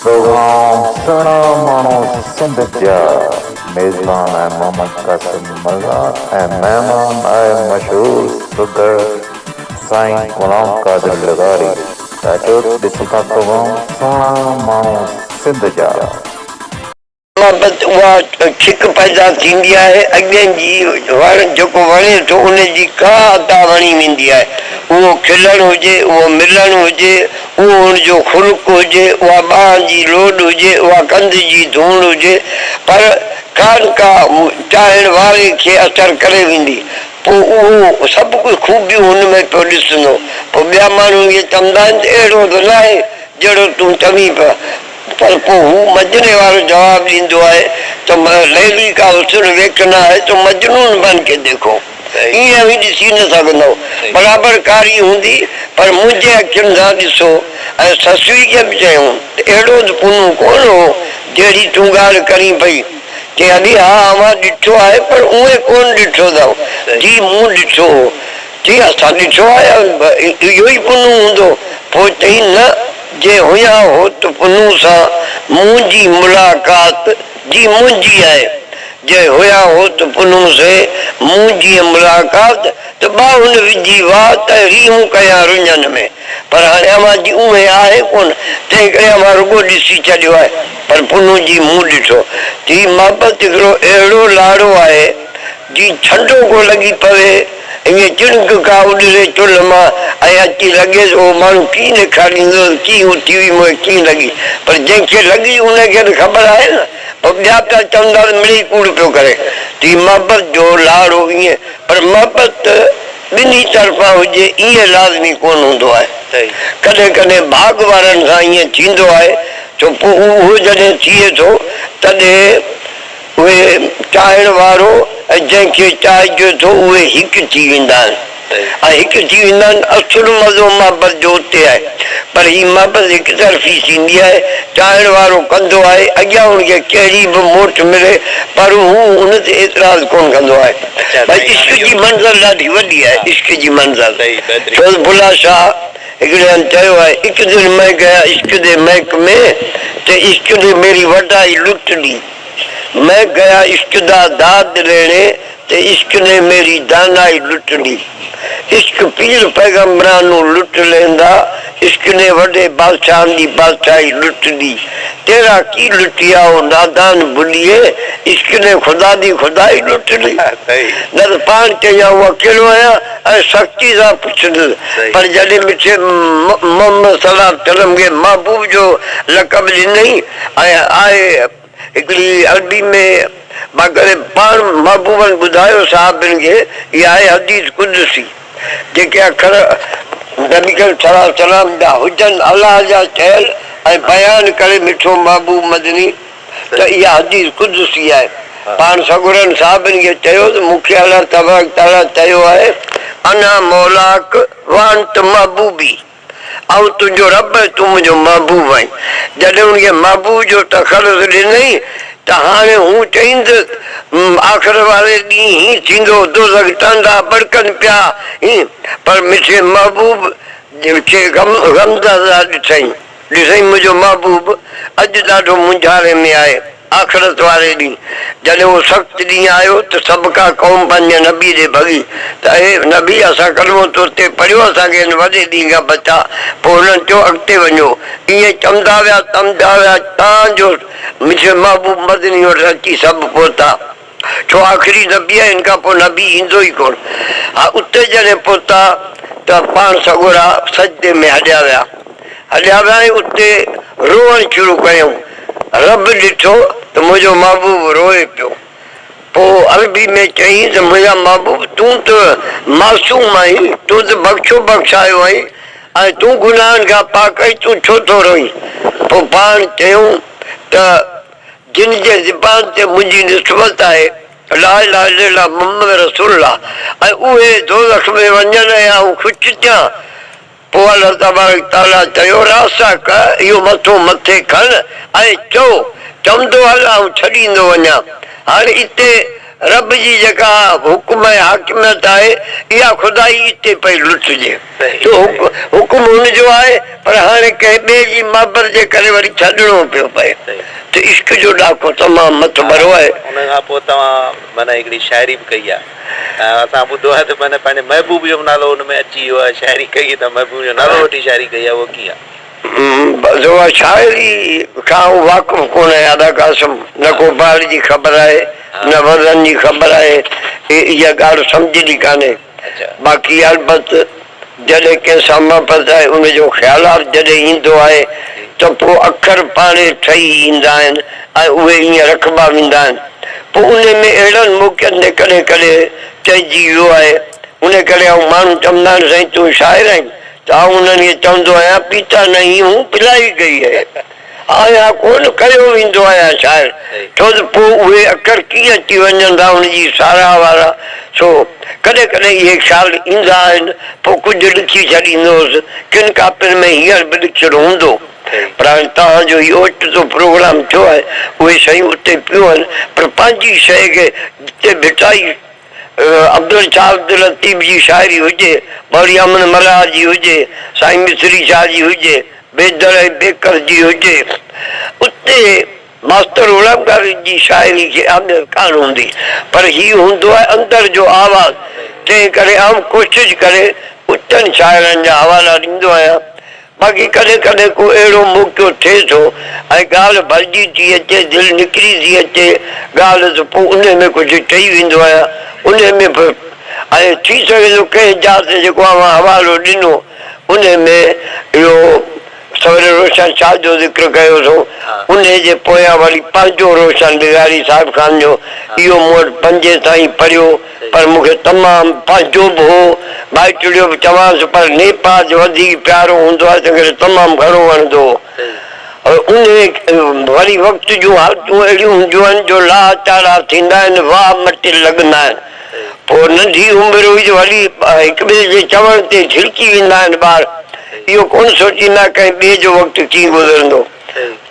Programme सणा माण्हू सिंध जा मेज़बान है मोहम्मद कासिम मज़ा मेहमान है मशहूर सुदर साईं غلام قادر लग़ारी ॾिसंदा प्रोग्राम सणा माण्हू सिंध जा محبت उहा छिक पैदा थींदी आहे अॻियां जी वण जेको वणे थो उन जी का अदा वणी वेंदी आहे उहो खिलणु हुजे उहो मिलणु हुजे उहो हुनजो ख़ुल्क़ हुजे उहा ॿांह जी लोड हुजे उहा कंध जी धूण हुजे पर का चाहण वारे खे असरु करे वेंदी पोइ उहो सभु कुझु ख़ूबियूं हुन में पियो ॾिसंदो पोइ ॿिया माण्हू इहे चवंदा आहिनि त अहिड़ो त न आहे जहिड़ो तूं चवीं पिया पर पोइ हू मजने वारो जवाब ॾींदो आहे त लैली का हुस्न वेखना है तो मजनून बन के देखो ईअं बि ॾिसी न सघंदो बराबरि कारी हूंदी पर मुंहिंजे अखियुनि सां ॾिसो ऐं ससुई खे बि चयूं त अहिड़ो त पुनू कोन हो जहिड़ी तूं ॻाल्हि करी पई चई हली हा मां ॾिठो आहे पर उहे कोन ॾिठो अथव जी मूं ॾिठो हो चई असां ॾिठो आहे इहो ई पुनू हूंदो पोइ चई न जे हुया हो त पुनू सां मुंहिंजी मुलाक़ात जी मुंहिंजी आहे जे हुया हो त पुनू से मुंहिंजी मुलाक़ात त ॿाहुनि विझी वाह त रीहूं कया रुञनि में पर हाणे अमां जी उहे आहे कोन तंहिं करे अमां रुॻो ॾिसी छॾियो आहे पर पुनू जी मूं ॾिठो जी मोहबत हिकिड़ो अहिड़ो लाड़ो आहे जी छंडो को लॻी पवे ईअं चिणक का उॾरे चुल्ह मां ऐं अची लॻे उहो माण्हू कीअं ॾेखारींदो कीअं उथी हुई मूंखे कीअं लॻी पर जंहिंखे लॻी उनखे त ख़बर आहे न पोइ ॿिया पिया चवंदा मिड़ी कूड़ पियो करे ती मोहबत जो लाड़ो ईअं पर मोहबत ॿिन्ही तरफ़ां हुजे ईअं लाज़मी कोन हूंदो आहे कॾहिं कॾहिं भाग वारनि सां ईअं थींदो आहे छो पोइ उहो जॾहिं थिए थो तॾहिं उहे चाहण वारो ऐं जंहिंखे चाहिजे थो उहे हिकु थी वेंदा आहिनि ऐं हिकु थी वेंदा आहिनि असुलु मज़ो मोहबत जो उते आहे पर हीअ मोहबत हिकु तरफ़ी थींदी आहे चाहण वारो कंदो आहे अॻियां हुनखे कहिड़ी बि मोट मिले पर हू हुन ते एतिराज़ कोन कंदो आहे भई इश्क जी मंज़िल ॾाढी वॾी आहे इश्क जी मंज़िल छो भुला शाह हिकिड़े हंधि चयो आहे हिकु दिन मैं गया इश्क दे महकमे ते इश्क ने मेरी वॾाई लुट ॾी मैं गया इश्क दा दाद लेने ते इश्क ने मेरी दानाई लुट ली इश्क पीर पैगंबरां नूं लुट लेंदा इश्क ने वॾे बादशाहनि जी बादशाही लुट दी तेरा की लुटिया हो नादान भुलिए इश्क ने खुदा दी खुदाई लुट ली न त पाण चयां उहो अकेलो आहियां ऐं सख़्ती सां पुछंदुसि पर जॾहिं मिठे मोहम्मद सलाह सलम खे महबूब जो लक़ब ॾिनई ऐं आहे हिकिड़ी अरबी में मां करे पाण महबूबनि ॿुधायो साहिबनि खे इहा आहे हदीस कुदसी जेके अखर नबी सलाह सलाम जा हुजनि अलाह जा ठहियल ऐं बयानु करे मिठो महबूब मदनी त इहा हदीस कुदसी आहे पाण सगुरनि साहिबनि खे चयो त मूंखे अलाह तबारक ताला चयो आहे अना मौलाक वांत महबूबी ऐं तुंहिंजो रब तूं मुंहिंजो महबूब आहीं जॾहिं उनखे महबूब जो तखलुस ॾिनई त हाणे हू चईंदुसि आख़िर वारे ॾींहुं हीअं थींदो दोज़ख टांडा बड़कनि पिया हीअं पर मिठे महबूब खे गमज़दा ॾिठईं मुंहिंजो महबूब अॼु ॾाढो मुंझारे में आहे आख़िरत वारे ॾींहुं जॾहिं उहो सख़्तु ॾींहुं आयो त सभु का क़ौम पंहिंजे नबी ॾे भॻी त हे नबी असां कलमो तो उते पढ़ियो असांखे हिन वॾे ॾींहं खां बचा पोइ हुननि चयो अॻिते वञो ईअं चवंदा विया तमदा विया तव्हांजो मिठे महबूब मदनी वटि अची सभु पहुता छो आख़िरी नबी आहे हिन खां पोइ नबी ईंदो ई कोन हा उते जॾहिं पहुता त पाण सगोरा सजदे में हलिया विया ऐं उते रोअणु शुरू कयूं रब ॾिठो त मुंहिंजो महबूब रोए पियो पोइ अरबी में चई त मुंहिंजा महबूब तूं त मासूम आहीं तूं त बख़्शायो आहीं ऐं तूं गुनाहनि खां पाक आहीं तूं छो थो रोईं पोइ पाण चयूं त जिन जे ज़बान ते मुंहिंजी निस्बत आहे ला इलाहा इल्लल्लाह मुहम्मद रसूलुल्लाह ऐं उहे दोज़ख में वञनि ऐं ख़ुशि थियां पोइ अलाह तबारक ताला चयो रासा कर इहो मथो मथे खण ऐं चवंदो हल ऐं छॾींदो वञा हाणे हिते रब जी जेका हुकुम ऐं हाकिमियत आहे इहा खुदाई हिते पई लुटजे तो हुकुम हुनजो आहे पर हाणे कंहिं ॿिए जी मोहबत जे करे वरी छॾिणो पियो पए त इश्क जो ॾाको तमामु मथो भरो आहे। उन खां पोइ तव्हां माना हिकिड़ी शाइरी बि कई आहे असां ॿुधो आहे त माना पंहिंजे महबूब जो नालो हुन में अची वियो आहे शाइरी कई त महबूब जो नालो वठी शाइरी कई आहे उहो कीअं आहे? शाइरी खां वाक़ुफ़ कोन आहे अदा कासम न को ॿार जी ख़बर आहे न वॾनि जी ख़बर आहे इहा ॻाल्हि सम्झी कान्हे बाक़ी अलबत जॾहिं कंहिं सां मोहबत आहे उनजो ख़्यालात जॾहिं ईंदो आहे त पोइ अखर पाणे ठही ईंदा आहिनि ऐं उहे ईअं रखिबा वेंदा आहिनि पोइ उन में अहिड़नि मौक़नि ते कॾहिं कॾहिं चइजी वियो आहे उन करे माण्हू चवंदा आहिनि साईं तूं शाइर आहीं त आउं उन्हनि खे चवंदो आहियां पीता नहीं हूं पिलाई गई आहे आहियां कोन कयो वेंदो आहियां शाइर छो त पोइ उहे अखर कीअं अची वञनि था उनजी साराह वारा सो कॾहिं कॾहिं इहे ख़्याल ईंदा आहिनि पोइ कुझु लिखी छॾींदोसि किन कापियुनि में हींअर बि लिखियलु हूंदो पर हाणे तव्हांजो इहो ओचितो प्रोग्राम थियो आहे उहे शयूं उते पियूं आहिनि पर पंहिंजी शइ खे जिते भिटाई अब्दुल शाह अब्दुल लतीफ़ जी शाइरी हुजे मौली अमन मल्हार जी हुजे साईं मिस्री शाह जी हुजे बेदर बेकर जी हुजे उते मास्टर गुलाम जी शाइरी खे अहमियत कान हूंदी पर हीउ हूंदो आहे अंदर जो आवाज़ तंहिं करे आउं कोशिशि करे उचनि शाइरनि जा हवाला ॾींदो आहियां बाक़ी कॾहिं कॾहिं को अहिड़ो मौक़ो थिए थो ऐं ॻाल्हि भरिजी थी अचे दिलि निकिरी थी अचे ॻाल्हि त पोइ उन में कुझु चई वेंदो आहियां उन में बि ऐं थी सघे थो कंहिं जात जेको आहे मां हवालो ॾिनो उन में इहो सवेरे रोशन शाह जो ज़िक्र कयो थो उन जे पोयां वरी पंहिंजो रोशन लग़ारी साहिब ख़ान जो इहो मूं वटि 5 ताईं पढ़ियो पर मूंखे तमामु पंहिंजो बि हो माइटड़ियो बि चवांसि पर नेपाल वधीक प्यारो हूंदो आहे तंहिं करे तमामु घणो वणंदो उन वरी वक़्त जूं हालतूं अहिड़ियूं हूंदियूं आहिनि जो लाचारा थींदा आहिनि वाह मटे लॻंदा आहिनि पोइ नंढी उमिरि हुई वरी हिक ॿिए जे चवण ते छिड़की वेंदा आहिनि ॿार इहो कोन सोचींदा कंहिं ॿिए जो वक़्तु कीअं गुज़रंदो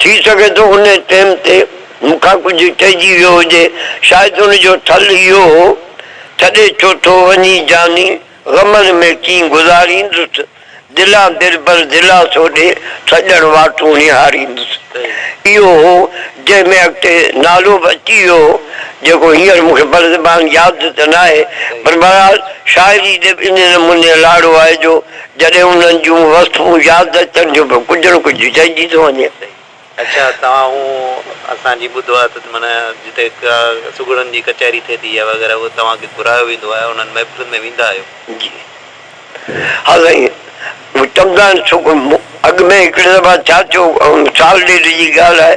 थी सघे थो उन टाइम ते मूंखां कुझु चइजी वियो हुजे शायदि उनजो थल इहो हो छॾे छो थो वञी जानी ग़मनि में कीअं गुज़ारींदुसि दिला दिलबर दिला थो ॾे सॼण वाटूं निहारींदुसि इहो हो जंहिंमें अॻिते नालो बि अची वियो जेको हींअर मूंखे बरज़बान यादि त न आहे पर बहरहाल शाइरी इन नमूने लाड़ो आहे जो जॾहिं उन्हनि जूं वस्तूं यादि अचनि जो बि कुझु न कुझु चइजी थो वञे। अच्छा तव्हां हू असांजी ॿुधो आहे त माना जिते सुगड़नि जी कचहरी थिए थी या वग़ैरह उहो तव्हांखे घुरायो वेंदो आहे उन्हनि महफ़िलुनि में वेंदा आहियो? जी हा साईं चवंदा आहिनि अॻु में हिकिड़े दफ़ा छा थियो साल ॾेढ जी ॻाल्हि आहे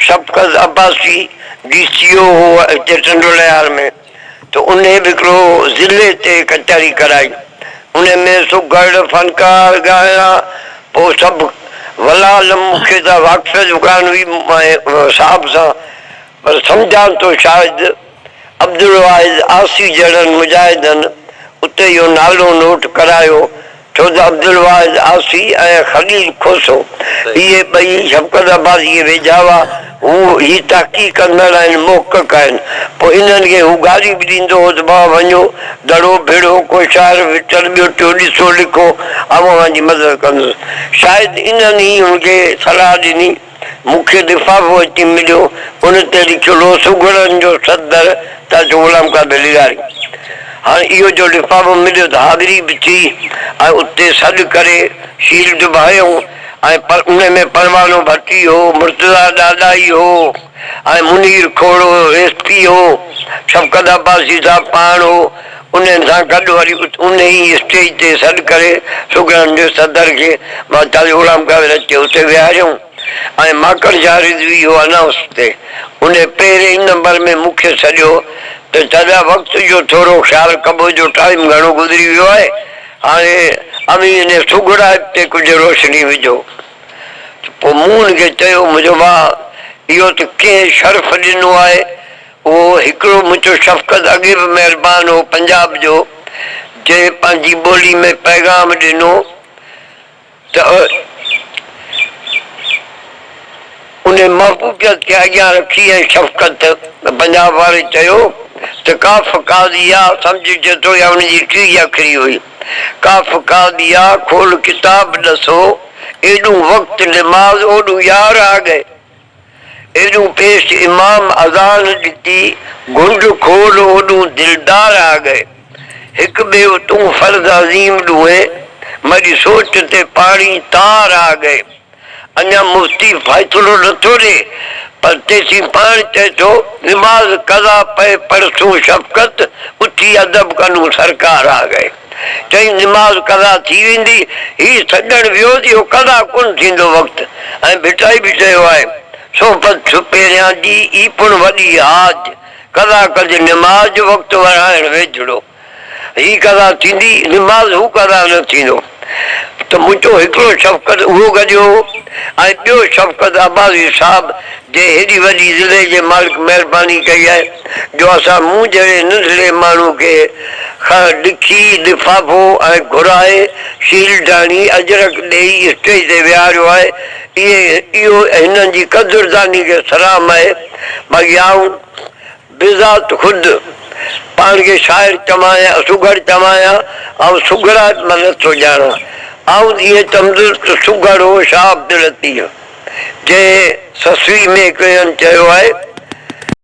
शफ़क़त अब्बासी DCO हो हिते टंडोलयार में त उन बि हिकिड़ो ज़िले ते कचहरी कराई उन में सुगड़ फनकार ॻाइणा पोइ सभु वलाल मूंखे त वाक़फ़ कान हुई साहिब सां पर सम्झां थो शायदि अब्दुल वाहिद आसी जहिड़नि मुजाहिदनि उते इहो नालो नोट करायो छो त अब्दुल वाहिद आसी ऐं ख़लील खोसो इहे ॿई शफ़क़त अब्बासी वेझा हुआ हू ही तहक़ीक़ कंदड़ आहिनि मोहक़क़ आहिनि पोइ इन्हनि खे हू गाली बि ॾींदो हो त भाउ वञो दड़ो भेड़ो को शाइर विचल ॿियो टियों ॾिसो लिखो अवां मदद कंदुसि शायदि इन्हनि ई हुनखे सलाह ॾिनी मूंखे लिफ़ाफ़ो अची मिलियो उन ते लिखियलु सुगड़नि जो सदर त ग़ुलाम क़ादिर लग़ारी हाणे इहो जो लिफ़ाफ़ो मिलियो त हाज़िरी बि थी ऐं उते सॾु करे शील्ड बि हयूं ऐं उन में परवानो भट्टी हो मुर्तज़ा ॾाॾाई हो ऐं मुनीर खोड़ो SP हो शफ़क़त अब्बासी साहिब पाण हो उन्हनि सां गॾु वरी उन ई स्टेज ते सॾु करे सुगड़नि जे सदर खे मां चालीह ग़ुलाम क़ादिर अचे उते विहारियऊं ऐं माकड़ शाह रिज़वी हो अनाउंस ते उन पहिरें ई नंबर में मूंखे सॼो त तॾहिं वक़्त जो थोरो ख़्यालु कबो जो टाइम घणो गुज़री वियो आहे हाणे अमीन सुगड़ा ते कुझु रोशनी विझो पोइ मूं हुनखे चयो मुंहिंजो भाउ इहो त कंहिं शर्फ़ ॾिनो आहे उहो हिकिड़ो मुंहिंजो शफ़क़त अॻे बि महिरबान हो पंजाब जो जे पंहिंजी ॿोली में पैगाम ॾिनो त उन महबूबियत खे अॻियां रखी ऐं शफ़क़त पंजाब वारे चयो त काफ़ कादिया सम्झ तो या उनजी टी अखरी हुई काफ़ कादिया खोल किताब ॾसो एॾो वक़्तु निमाज़ ओॾो यार आ गए एॾो पेश इमाम अज़ान ॾिठी घुंड खोल ओॾो दिलदार आ गए हिकु ॿियो तूं फर्ज़ अज़ीम ॾुहे मरी सोच ते पाणी तार आ गए अञा मुफ्ती फ़ैसिलो नथो ॾे पर तेसी पाण चए थो निमाज़ कज़ा पए परसूं शफ़क़त उथी अदब कनूं सरकार आ गए चई निमाज़ कज़ा थी वेंदी ही छॾण वियो इहो कज़ा कोन थींदो वक़्तु ऐं भिटाई बि चयो आहे सोफ़त छुपेरियां जी ई पुण वॾी हाज कज़ा कजे निमाज़ वक़्तु वराइण वेझड़ो ही कज़ा थींदी निमाज़ हू कज़ा न थींदो त मुंहिंजो हिकिड़ो शफ़क़त उहो गॾियो ऐं ॿियो शफ़क़त अब्बासी साहब जे हेॾी वॾी ज़िले जे मालिक महिरबानी कई आहे जो असां मूं जहिड़े नंढड़े माण्हू खे ॾिखी लिफ़ाफ़ो ऐं घुराए शीलडाणी अजरक ॾेई स्टेज ते विहारियो आहे इहो हिननि जी क़दुरदानी खे सलाम आहे बाक़ी आऊं बिज़ात ख़ुदि पाण खे शाइर चवायां सुघड़ चवायां ऐं सुघड़ा मां नथो ॼाणा ऐं इहे तंदुरुस्त सुघड़ हो शाह अब्दुल लतीफ़ जे ससवी में हिकिड़े चयो आहे